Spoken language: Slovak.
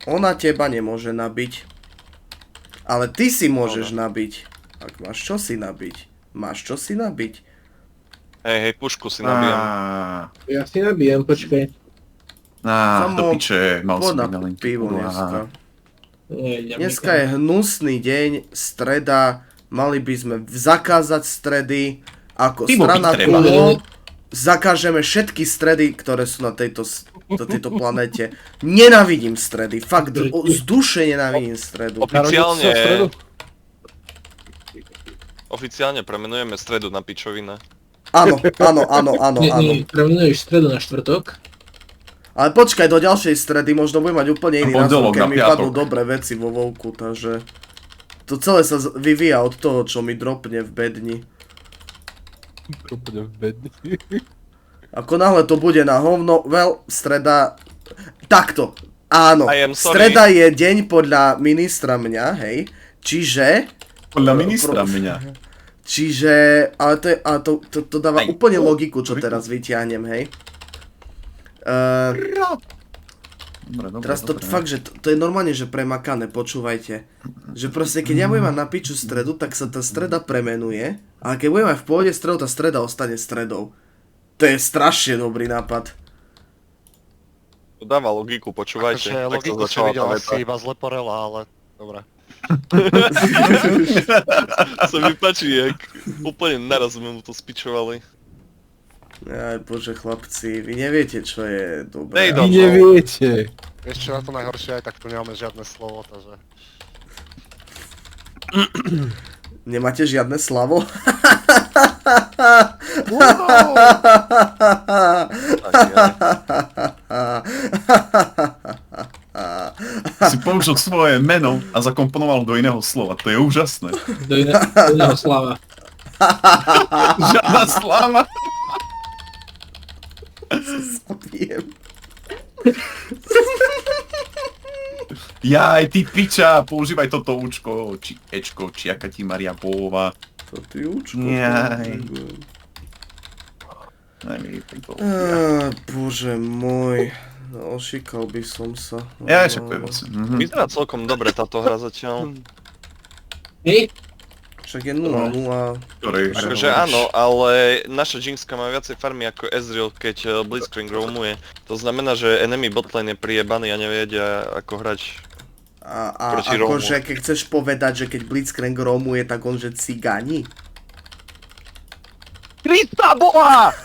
Ona teba nemôže nabiť. Ale ty si môžeš nabiť. Ak máš čo si nabiť. Máš čo si nabiť. Hej, pušku si nabijem. Ja si nabijem, počkaj. Do piče, mal som Poď na byť pivo dneska. Nejdem Dneska nikam. je hnusný deň, streda. Mali by sme zakázať stredy. Ako Pivo strana piť treba. Kulo. Zakážeme všetky stredy, ktoré sú na tejto planete. Nenávidím stredy. Fakt, z duše nenávidím stredu. Oficiálne premenujeme stredu na pičovina. Áno, áno, áno, áno, áno. Nie, premenuješ stredu na štvrtok. Ale počkaj, do ďalšej stredy možno bude mať úplne iný názor, Pondelok keď na mi piatok. padnú dobré veci vo Vovku, takže... To celé sa vyvíja od toho, čo mi dropne v bedni. Úplne v bedni. Ako náhle to bude na hovno, streda... Takto, áno, I am sorry. streda je deň podľa ministra mňa, hej, čiže... Podľa ministra mňa. Čiže, ale to dáva úplne logiku, čo teraz vyťahnem, hej. Teraz to fakt, že to je normálne, že premakané, počúvajte. Že proste, keď ja budem mať na piču stredu, tak sa tá streda premenuje, ale keď budem mať v pôvode stredu, tá streda ostane stredou. To je strašne dobrý nápad. To dáva logiku, počúvajte. Akože Tak logiku sa som začala videl tá asi veta. iba z Leporela, ale dobre. Sa mi páči, jak úplne naraz sme mu to spičovali. Aj bože chlapci, vy neviete, čo je dobré. Dej do- Vy neviete. Vieš čo, na to najhoršie, aj tak tu nemáme žiadne slovo, takže... Nemáte žiadne slavo? Si použil svoje meno a zakomponoval do iného slova. To je úžasné. Do iného slava. Žiadna sláva. Zabijem. Jaj, ty piča, používaj toto účko, či ečko, či aká ti Maria Bová. To ty účko. Jaj. Bože môj. No, ošikal by som sa. Ja však to je vlastne. Vyzerá celkom dobre táto hra zatiaľ. Hej, Však je 0-0. Akože áno, ale naša Jinxka má viacej farmy ako Ezreal, keď Blitzcrank roamuje. To znamená, že enemy botlane je priebaný a nevedia ako hrať. A proti Rómu. akože keď chceš povedať, že keď Blitzcrank roamuje, tak on že cigáni? Krista Boha!